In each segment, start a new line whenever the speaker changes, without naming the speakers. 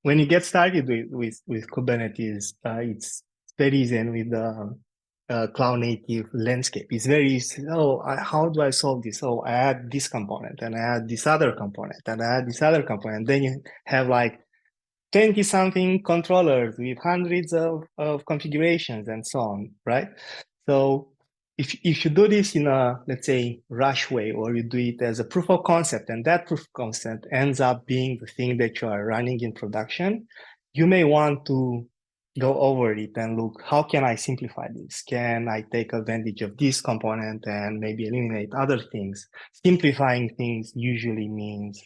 when you get started with Kubernetes, it's very easy, and with the cloud native landscape, it's very easy. Oh, how do I solve this? Oh, I add this component, and I add this other component, and I add this other component. Then you have like 20 something controllers with hundreds of configurations and so on, right? So if you do this in a, let's say, rush way, or you do it as a proof of concept, and that proof of concept ends up being the thing that you are running in production, you may want to go over it and look, how can I simplify this? Can I take advantage of this component and maybe eliminate other things? Simplifying things usually means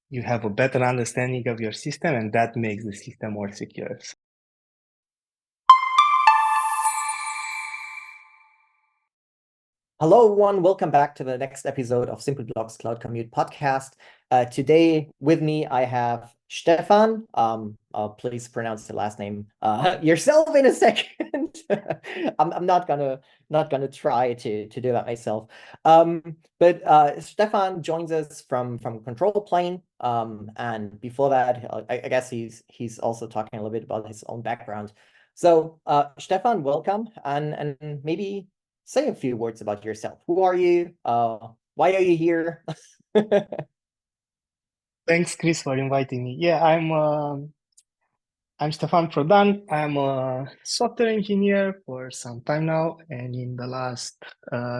you have a better understanding of your system, and that makes the system more secure.
Hello, everyone. Welcome back to the next episode of Simplyblock's Cloud Commute podcast. Today with me, I have Stefan. Please pronounce the last name yourself in a second. I'm not gonna try to do that myself. But Stefan joins us from ControlPlane. And before that, I guess he's also talking a little bit about his own background. So, Stefan, welcome, and maybe say a few words about yourself. Who are you? Why are you here?
Thanks, Chris, for inviting me. Yeah, I'm Stefan Prodan. I'm a software engineer for some time now, and in the last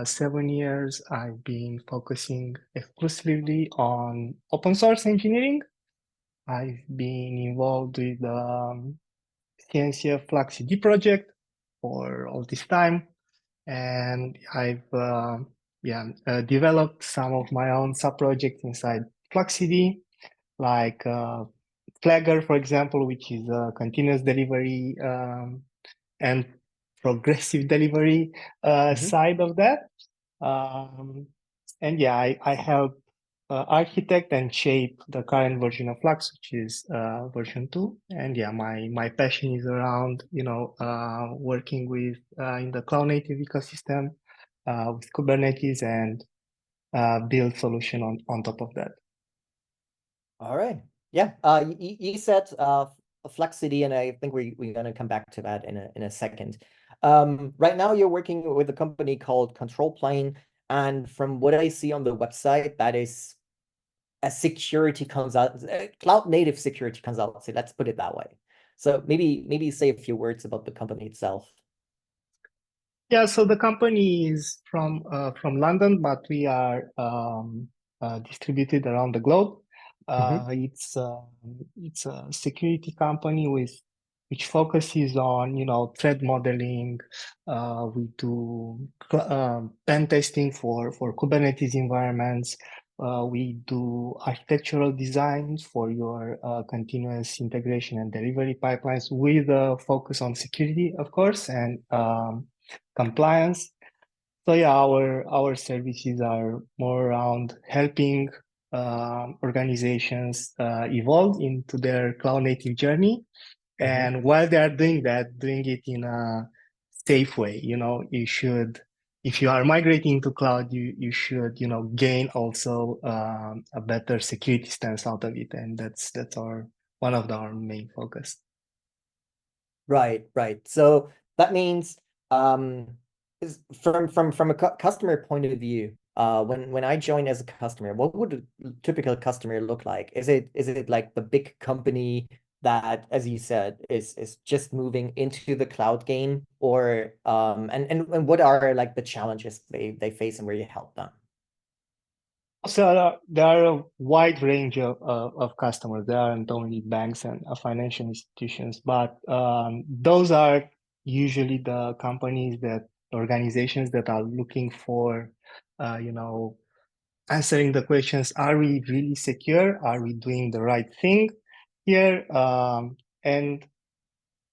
7 years, I've been focusing exclusively on open source engineering. I've been involved with the CNCF Flux CD project for all this time, and I've developed some of my own sub-projects inside Flux CD, like Flagger, for example, which is a continuous delivery and progressive delivery side of that. And yeah, I help architect and shape the current version of Flux, which is version 2. And yeah, my passion is around, working with in the cloud native ecosystem with Kubernetes, and build solution on top of that.
All right. Yeah. You said Flux CD, and I think we're gonna come back to that in a second. Right now you're working with a company called ControlPlane, and from what I see on the website, that is a security cloud native security consultancy. Let's put it that way. So maybe say a few words about the company itself.
Yeah, so the company is from London, but we are distributed around the globe. It's a security company which focuses on threat modeling. We do pen testing for Kubernetes environments. We do architectural designs for your continuous integration and delivery pipelines, with a focus on security, of course, and compliance. So yeah, our services are more around helping organizations evolve into their cloud native journey. And while they are doing that, doing it in a safe way. If you are migrating to cloud, you should gain also a better security stance out of it, and that's one of our main focus.
Right. So that means from a customer point of view, when I join as a customer, what would a typical customer look like? Is it like the big company that, as you said, is just moving into the cloud game, or and what are like the challenges they face and where you help them?
So there are a wide range of customers. There aren't only banks and financial institutions, but those are usually the organizations that are looking for, answering the questions: are we really secure? Are we doing the right thing here? And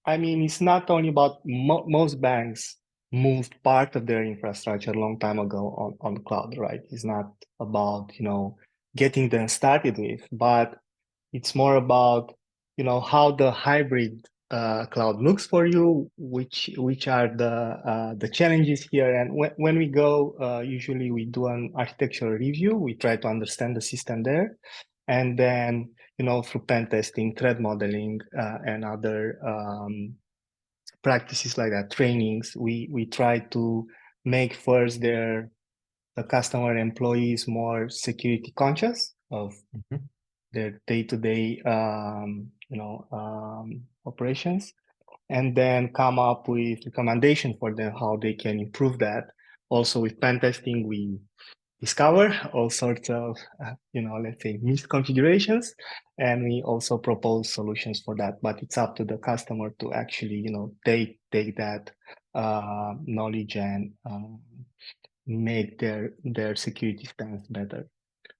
I mean, it's not only about most banks moved part of their infrastructure a long time ago on cloud, right? It's not about, getting them started with, but it's more about, how the hybrid cloud looks for you, which are the challenges here. And when we go, usually we do an architectural review. We try to understand the system there, and then through pen testing, threat modeling, and other practices like that, trainings, we try to make first the customer employees more security conscious of their day-to-day operations, and then come up with recommendation for them how they can improve that. Also with pen testing, we discover all sorts of let's say misconfigurations, and we also propose solutions for that, but it's up to the customer to actually take that knowledge and make their security stance better.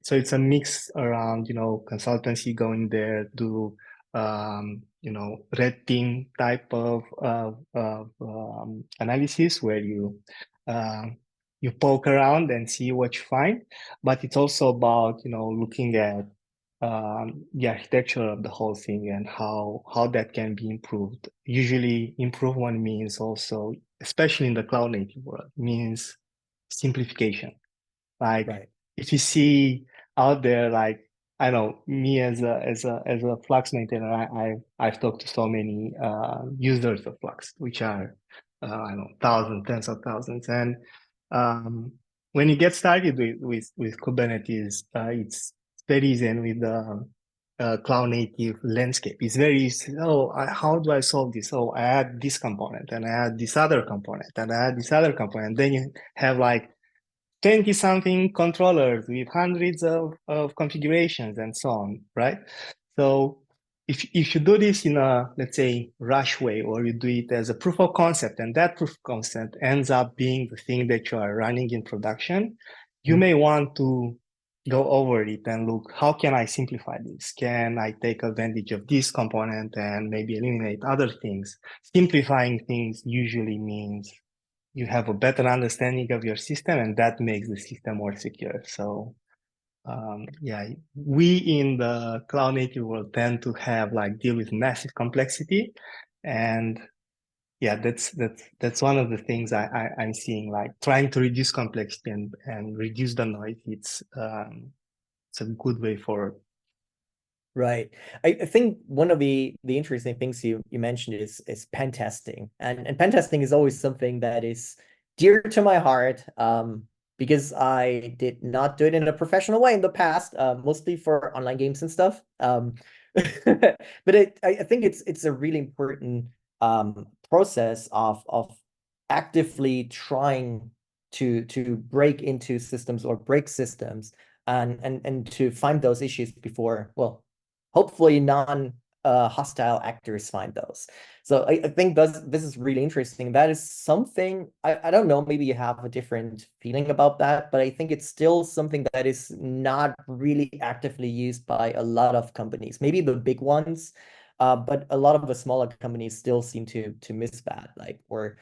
So it's a mix around consultancy, going there, do red team type of analysis where you poke around and see what you find, but it's also about looking at the architecture of the whole thing and how that can be improved. Usually improvement means also, especially in the cloud native world, means simplification. Like
Right.
if you see out there, like I know me as a Flux maintainer, I've talked to so many users of Flux, which are I know thousands, tens of thousands, and when you get started with Kubernetes, it's very easy, and with the cloud native landscape, it's very easy. Oh, how do I solve this? Oh, I add this component, and I add this other component, and I add this other component. Then you have like 20-something controllers with hundreds of configurations and so on, right? So if you do this in a, let's say, rush way, or you do it as a proof of concept, and that proof of concept ends up being the thing that you are running in production, you may want to go over it and look, how can I simplify this? Can I take advantage of this component and maybe eliminate other things? Simplifying things usually means you have a better understanding of your system, and that makes the system more secure. So yeah, we in the cloud native world tend to have like deal with massive complexity, and yeah, that's one of the things I'm seeing, like trying to reduce complexity and reduce the noise. It's a good way forward.
Right. I think one of the interesting things you mentioned is pen testing. And pen testing is always something that is dear to my heart, because I did not do it in a professional way in the past, mostly for online games and stuff. But I think it's a really important process of actively trying to break into systems or break systems and to find those issues before, well, hopefully non-hostile actors find those. So I think this is really interesting. That is something, I don't know, maybe you have a different feeling about that, but I think it's still something that is not really actively used by a lot of companies, maybe the big ones, but a lot of the smaller companies still seem to miss that, like, or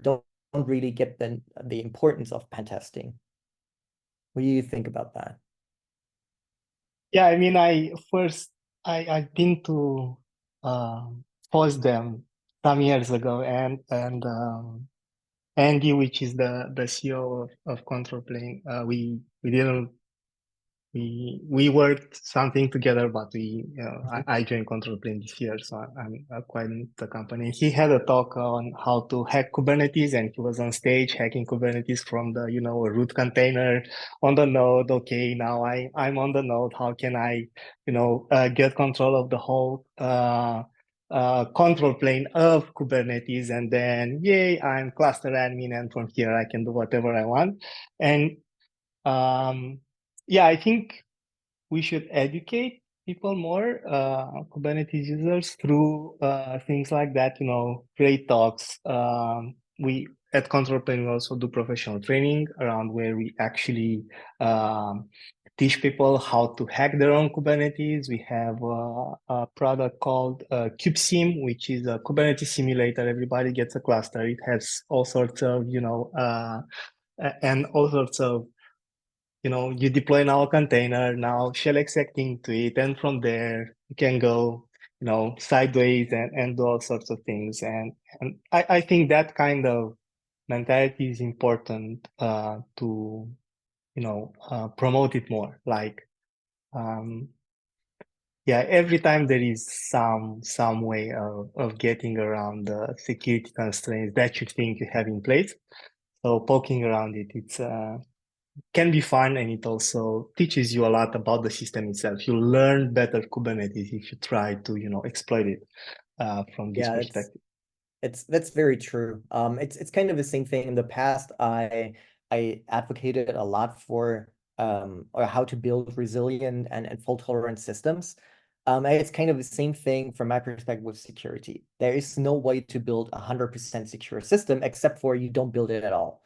don't really get the importance of pen testing. What do you think about that?
Yeah, I mean, I've been to post them some years ago, and Andy, which is the CEO of ControlPlane, we didn't we worked something together, but I joined ControlPlane this year, so I'm quite new to the company. He had a talk on how to hack Kubernetes, and he was on stage hacking Kubernetes from the a root container on the node. Okay, now I'm on the node. How can I get control of the whole control plane of Kubernetes? And then yay, I'm cluster admin, and from here I can do whatever I want. And yeah, I think we should educate people more, Kubernetes users, through things like that, great talks. We at ControlPlane we also do professional training around where we actually teach people how to hack their own Kubernetes. We have a product called KubeSim, which is a Kubernetes simulator. Everybody gets a cluster. It has all sorts of, and all sorts of you deploy now a container, now shell execing to it, and from there you can go, sideways and do all sorts of things. And I think that kind of mentality is important to, promote it more. Like, Yeah, every time there is some way of getting around the security constraints that you think you have in place. So poking around it, it's can be fun, and it also teaches you a lot about the system itself. You learn better Kubernetes if you try to, exploit it from this
Yeah,
perspective.
that's very true. It's kind of the same thing. In the past, I advocated a lot for or how to build resilient and fault-tolerant systems. And it's kind of the same thing from my perspective with security. There is no way to build a 100% secure system except for you don't build it at all.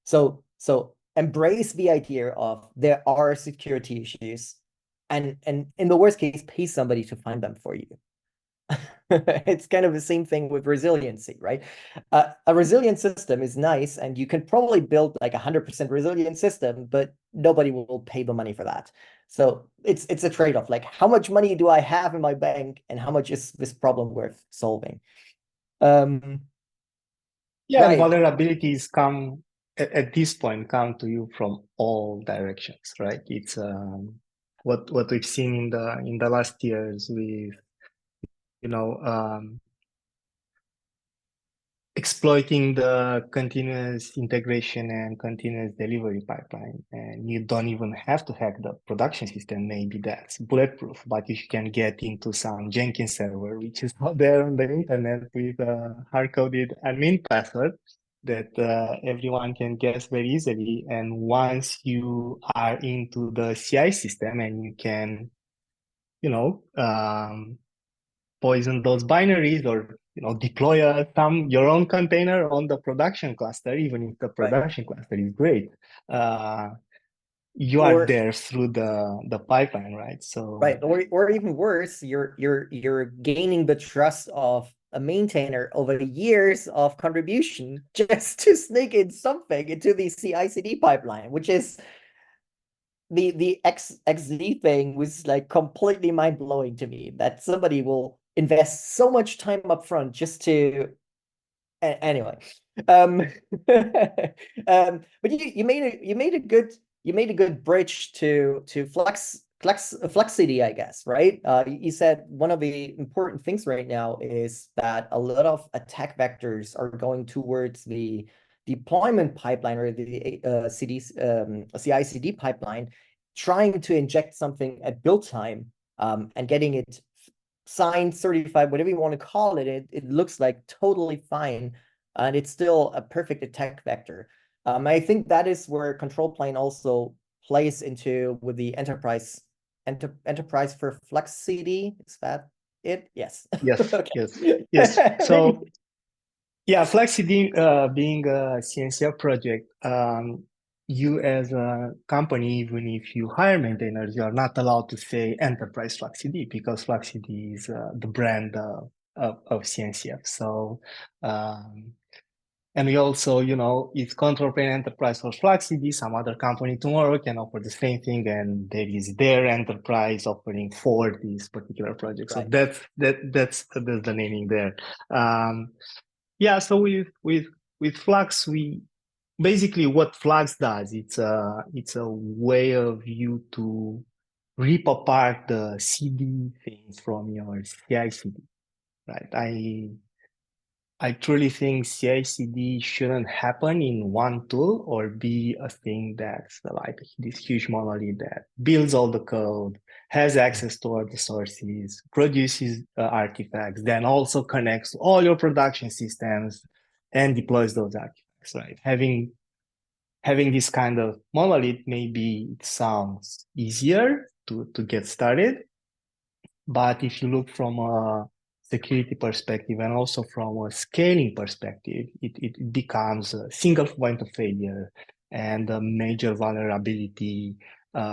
So embrace the idea of there are security issues, and in the worst case, pay somebody to find them for you. It's kind of the same thing with resiliency, right? A resilient system is nice, and you can probably build like a 100% resilient system, but nobody will pay the money for that. So it's a trade-off. Like, how much money do I have in my bank, and how much is this problem worth solving?
Yeah, and
Right.
vulnerabilities come at this point come to you from all directions, right? It's what we've seen in the last years with exploiting the continuous integration and continuous delivery pipeline. And you don't even have to hack the production system. Maybe that's bulletproof, but if you can get into some Jenkins server, which is out there on the internet with a hard-coded admin password that everyone can guess very easily. And once you are into the CI system and you can, poison those binaries, or deploy your own container on the production cluster, even if the
Right.
production cluster is great. You are
Or
there through the pipeline, right? So
right, or even worse, you're gaining the trust of a maintainer over years of contribution just to sneak in something into the CI/CD pipeline, which is the XZ thing was like completely mind-blowing to me, that somebody will invest so much time up front just to anyway. But you made a good bridge to Flexity, I guess, right? You said one of the important things right now is that a lot of attack vectors are going towards the deployment pipeline, or the CI/CD pipeline, trying to inject something at build time, and getting it signed, certified, whatever you want to call it. It looks like totally fine, and it's still a perfect attack vector. I think that is where ControlPlane also plays into with the enterprise for FlexCD. Is that it? Yes.
yes,
Okay.
yes. So yeah, FlexCD being a CNCF project, you as a company, even if you hire maintainers, you are not allowed to say enterprise FlexCD, because FlexCD is the brand of CNCF. So, and we also, it's ControlPlane Enterprise for FlexCD. Some other company tomorrow can offer the same thing, and there is their enterprise offering for this particular project. So
Right.
that's the naming there. Yeah, so with Flux, we basically, what Flux does, it's a way of you to rip apart the CD things from your CI/CD, right? I truly think CI/CD shouldn't happen in one tool, or be a thing that's like this huge monolith that builds all the code, has access to all the sources, produces artifacts, then also connects all your production systems and deploys those artifacts, right? Having this kind of monolith, maybe it sounds easier to get started, but if you look from a security perspective and also from a scaling perspective, it becomes a single point of failure and a major vulnerability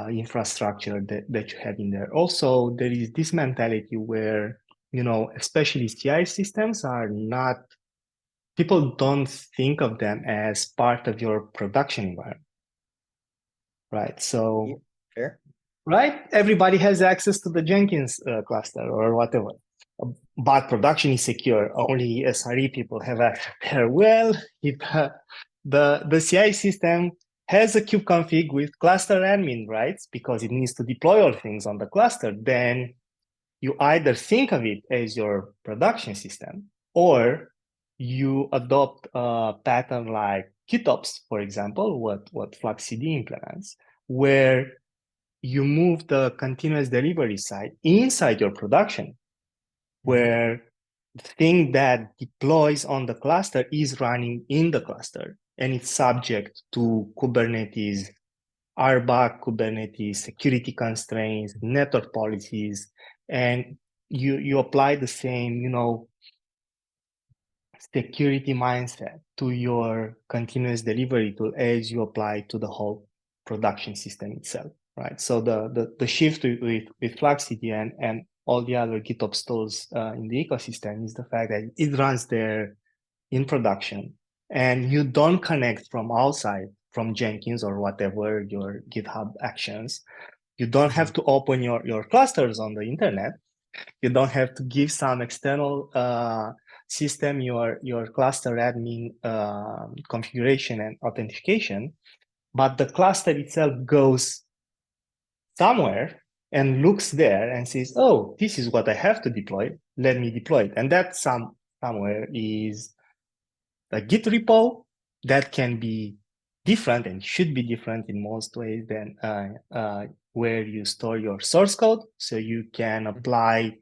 infrastructure that you have in there. Also, there is this mentality where, especially CI systems are not, people don't think of them as part of your production environment, right? So,
Yeah, sure.
right? Everybody has access to the Jenkins cluster or whatever. But production is secure. Only SRE people have access there. Well, if the CI system has a kubeconfig with cluster admin rights because it needs to deploy all things on the cluster, then you either think of it as your production system, or you adopt a pattern like GitOps, for example, what FluxCD implements, where you move the continuous delivery side inside your production, where the thing that deploys on the cluster is running in the cluster, and it's subject to Kubernetes, RBAC, Kubernetes, security constraints, network policies, and you apply the same, security mindset to your continuous delivery tool as you apply to the whole production system itself, right? So the shift with FluxCD and all the other GitOps tools in the ecosystem is the fact that it runs there in production, and you don't connect from outside, from Jenkins or whatever your GitHub actions. You don't have to open your clusters on the internet. You don't have to give some external system your cluster admin configuration and authentication, but the cluster itself goes somewhere and looks there and says, oh, this is what I have to deploy. Let me deploy it. And that somewhere is a Git repo that can be different and should be different in most ways than where you store your source code. So you can apply,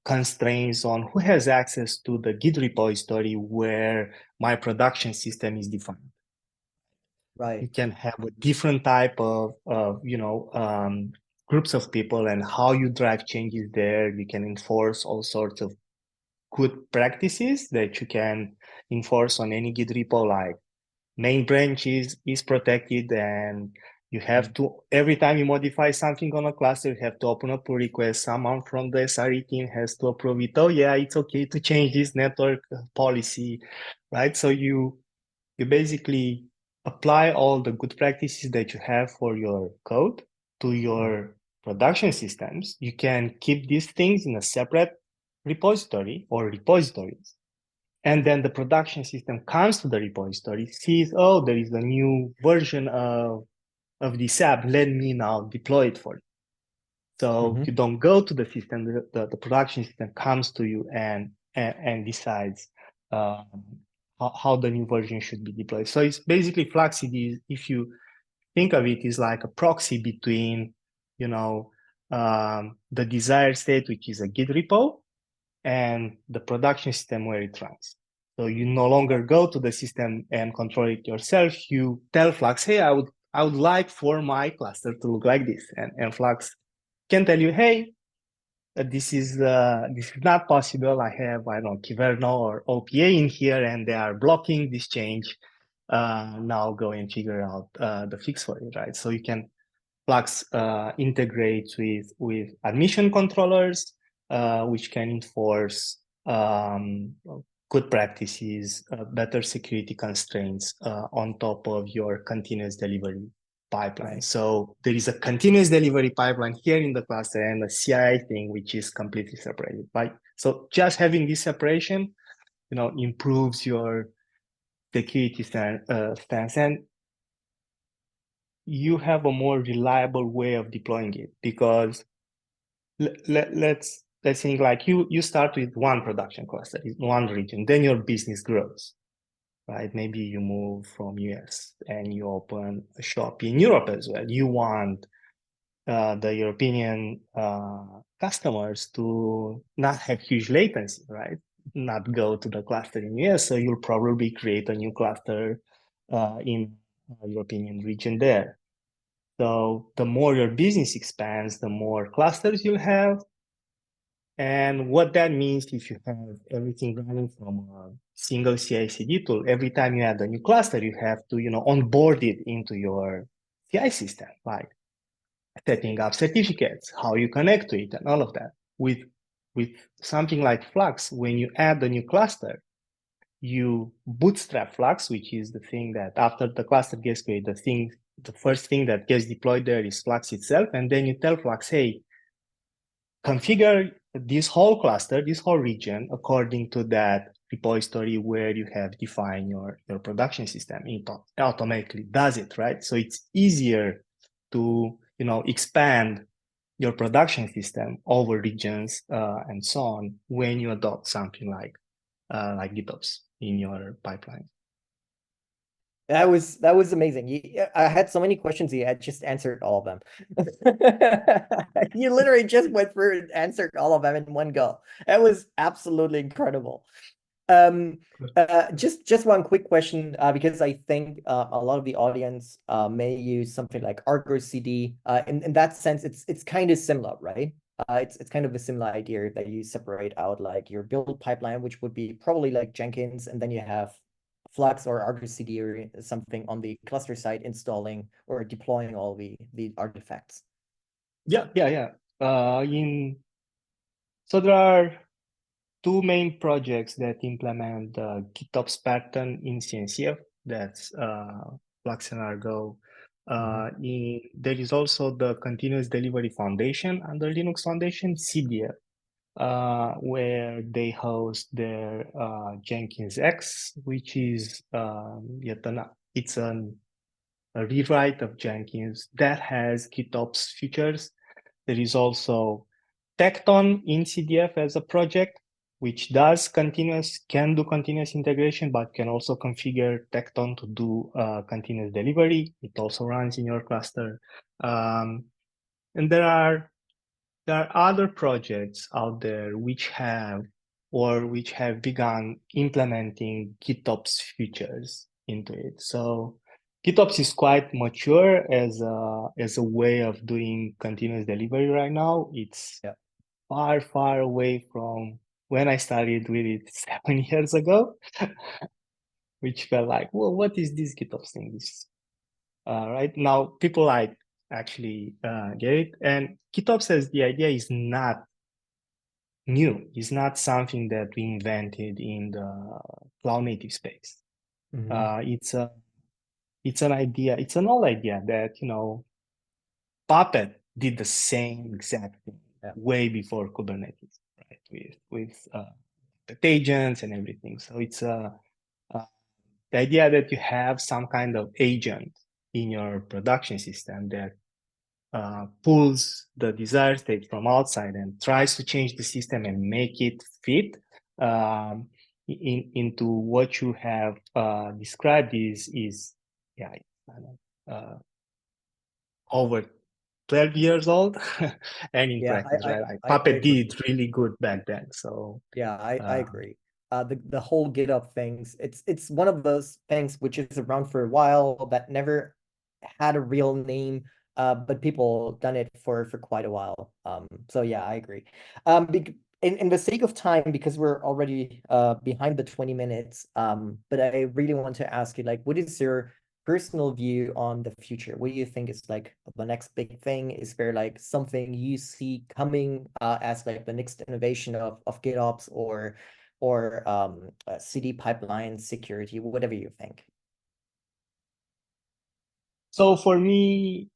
constraints on who has access to the Git repository where my production system is defined.
Right.
You can have a different type of groups of people, and how you drive changes there. You can enforce all sorts of good practices that you can enforce on any Git repo, like main branch is protected, and you have to, every time you modify something on a cluster, you have to open a pull request. Someone from the SRE team has to approve it. Oh yeah, it's okay to change this network policy, right? So you basically apply all the good practices that you have for your code to your production systems. You can keep these things in a separate repository or repositories. And then the production system comes to the repository, sees, oh, there is a new version of this app. Let me now deploy it for you. So you don't go to the system, the production system comes to you and decides how the new version should be deployed. So it's basically FluxCD, if you think of it, is like a proxy between, the desired state, which is a Git repo, and the production system where it runs. So you no longer go to the system and control it yourself. You tell Flux, hey, I would like for my cluster to look like this, and Flux can tell you, hey, this is not possible. I have, I don't know, Kyverno or OPA in here, and they are blocking this change. Now go and figure out the fix for it, right? So you can Flux integrates with admission controllers, which can enforce good practices, better security constraints on top of your continuous delivery pipeline. Right. So there is a continuous delivery pipeline here in the cluster and a CI thing, which is completely separated. Right? So just having this separation, improves your security stance, and you have a more reliable way of deploying it, because let's think like you start with one production cluster in one region, then your business grows, right? Maybe you move from US and you open a shop in Europe as well. You want the European customers to not have huge latency, right? Not go to the cluster in US, so you'll probably create a new cluster in European region there. So the more your business expands, the more clusters you'll have. And what that means, if you have everything running from a single CI/CD tool, every time you add a new cluster, you have to, onboard it into your CI system, like setting up certificates, how you connect to it, and all of that. With something like Flux, when you add a new cluster, you bootstrap Flux, which is the thing that after the cluster gets created, the first thing that gets deployed there is Flux itself. And then you tell Flux, hey, configure this whole cluster, this whole region according to that repository where you have defined your production system. It automatically does it, right? So it's easier to expand your production system over regions and so on when you adopt something like GitOps in your pipeline.
That was amazing. I had so many questions. You had just answered all of them. You literally just went through and answered all of them in one go. That was absolutely incredible. Just one quick question, because I think a lot of the audience may use something like Argo CD. In that sense, it's kind of similar, right? It's kind of a similar idea that you separate out like your build pipeline, which would be probably like Jenkins, and then you have Flux or Argo CD or something on the cluster side installing or deploying all the artifacts.
Yeah. So there are two main projects that implement the GitOps pattern in CNCF. That's Flux and Argo. There is also the Continuous Delivery Foundation under Linux Foundation, CDF, where they host their Jenkins X, which is it's a rewrite of Jenkins that has GitOps features. There is also Tecton in CDF as a project, which can do continuous integration, but can also configure Tecton to do continuous delivery. It also runs in your cluster. And there are other projects out there which have begun implementing GitOps features into it. So GitOps is quite mature as a way of doing continuous delivery right now. It's far away from when I started with it 7 years ago, which felt like, well, what is this GitOps thing? Right now, people actually get it. And GitOps as the idea is not new. It's not something that we invented in the cloud native space. It's an idea. It's an old idea that Puppet did the same exact thing way before Kubernetes, right? With the agents and everything. So it's the idea that you have some kind of agent in your production system that pulls the desired state from outside and tries to change the system and make it fit into what you have described is over 12 years old and in practice, right? Puppet did really good back then. So
yeah, I agree. The whole GitHub things, it's one of those things which is around for a while that never had a real name, but people done it for quite a while. So yeah, I agree. In the sake of time, because we're already behind the 20 minutes, but I really want to ask you, like, what is your personal view on the future? What do you think is like the next big thing? Is there like something you see coming as like the next innovation of GitOps or CD pipeline security, whatever you think?
So for me,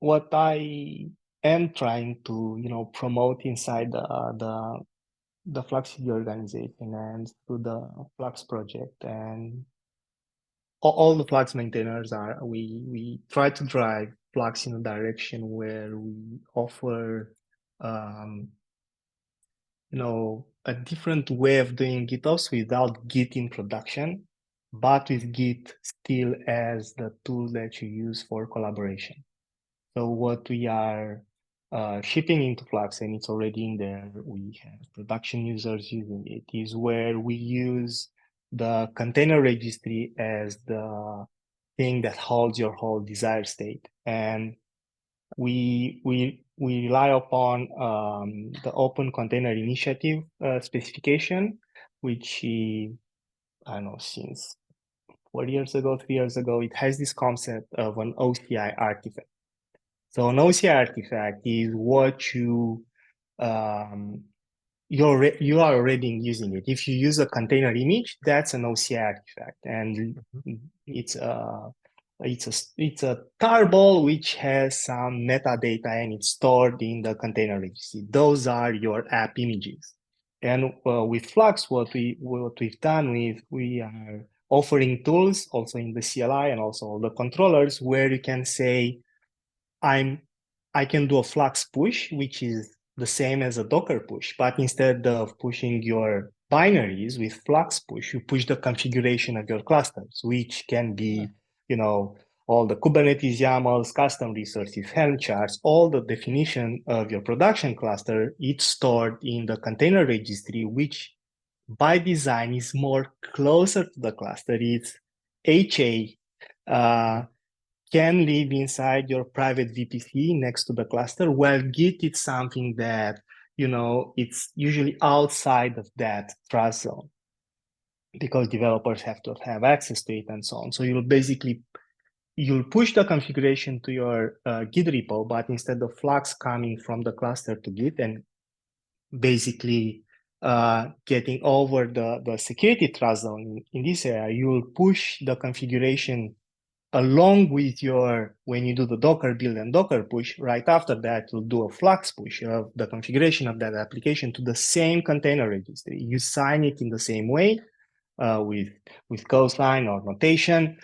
what I am trying to promote inside the Flux CD organization and through the Flux project and all the Flux maintainers we try to drive Flux in a direction where we offer a different way of doing GitOps without Git in production, but with Git still as the tool that you use for collaboration. So what we are shipping into Flux, and it's already in there, we have production users using it, is where we use the container registry as the thing that holds your whole desired state. And we rely upon the Open Container Initiative specification, which I don't know, since 4 years ago, 3 years ago, it has this concept of an OCI artifact. So an OCI artifact is what you are already using it. If you use a container image, that's an OCI artifact, and it's a tarball which has some metadata and it's stored in the container registry. Those are your app images. And with Flux, what we've done, we are offering tools also in the CLI and also the controllers where you can say, I can do a Flux push, which is the same as a Docker push, but instead of pushing your binaries with Flux push, you push the configuration of your clusters, which can be, all the Kubernetes YAMLs, custom resources, Helm charts, all the definition of your production cluster, it's stored in the container registry, which by design is more closer to the cluster. It's HA, can live inside your private VPC next to the cluster, while Git is something that, it's usually outside of that trust zone because developers have to have access to it and so on. So you'll push the configuration to your Git repo, but instead of Flux coming from the cluster to Git and basically getting over the security trust zone in this area, you'll push the configuration along with when you do the Docker build and Docker push. Right after that, you'll do a Flux push of the configuration of that application to the same container registry. You sign it in the same way with cosign or notation.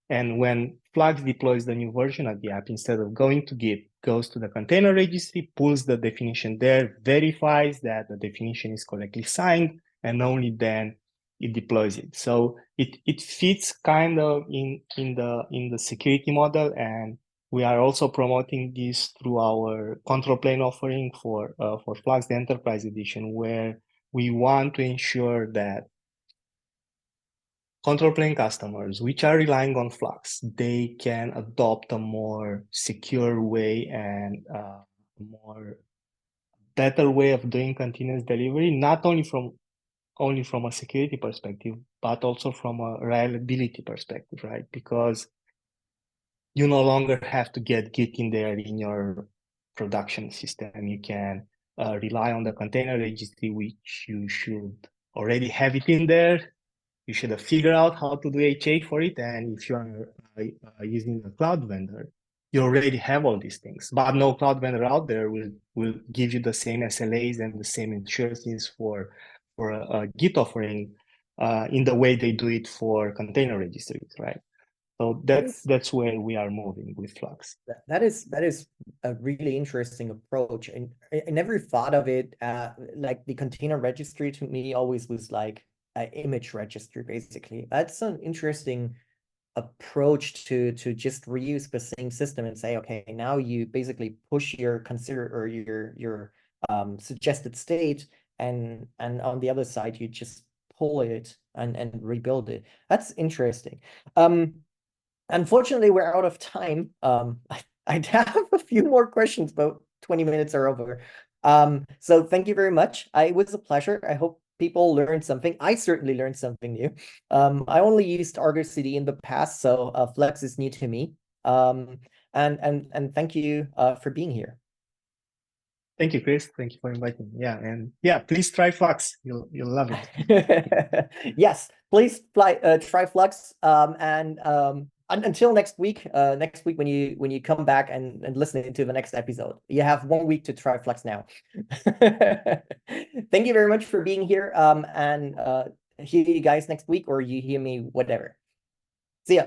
And when Flux deploys the new version of the app, instead of going to Git, goes to the container registry, pulls the definition there, verifies that the definition is correctly signed, and only then it deploys it. So it fits kind of in the security model, and we are also promoting this through our ControlPlane offering for Flux, the Enterprise Edition, where we want to ensure that ControlPlane customers, which are relying on Flux, they can adopt a more secure way and more better way of doing continuous delivery, not only from a security perspective, but also from a reliability perspective, right? Because you no longer have to get Git in there in your production system. You can rely on the container registry, which you should already have it in there. You should have figured out how to do HA for it. And if you are using a cloud vendor, you already have all these things. But no cloud vendor out there will give you the same SLAs and the same assurances for a Git offering in the way they do it for container registries, right? So that's where we are moving with Flux.
That is a really interesting approach, and I never thought of it like the container registry. To me, always was like an image registry, basically. That's an interesting approach to just reuse the same system and say, okay, now you basically push your suggested state, and on the other side you just pull it and rebuild it. That's interesting. Unfortunately, we're out of time. I'd have a few more questions, but 20 minutes are over. So thank you very much. It was a pleasure. I hope people learned something. I certainly learned something new. I only used Argo CD in the past, so Flex is new to me. And thank you for being here.
Thank you, Chris. Thank you for inviting me. Yeah, and yeah, please try Flux. You'll love it.
Yes, please try Flux. And until next week when you come back and listen to the next episode, you have 1 week to try Flux now. Thank you very much for being here. And hear you guys next week, or you hear me, whatever. See ya.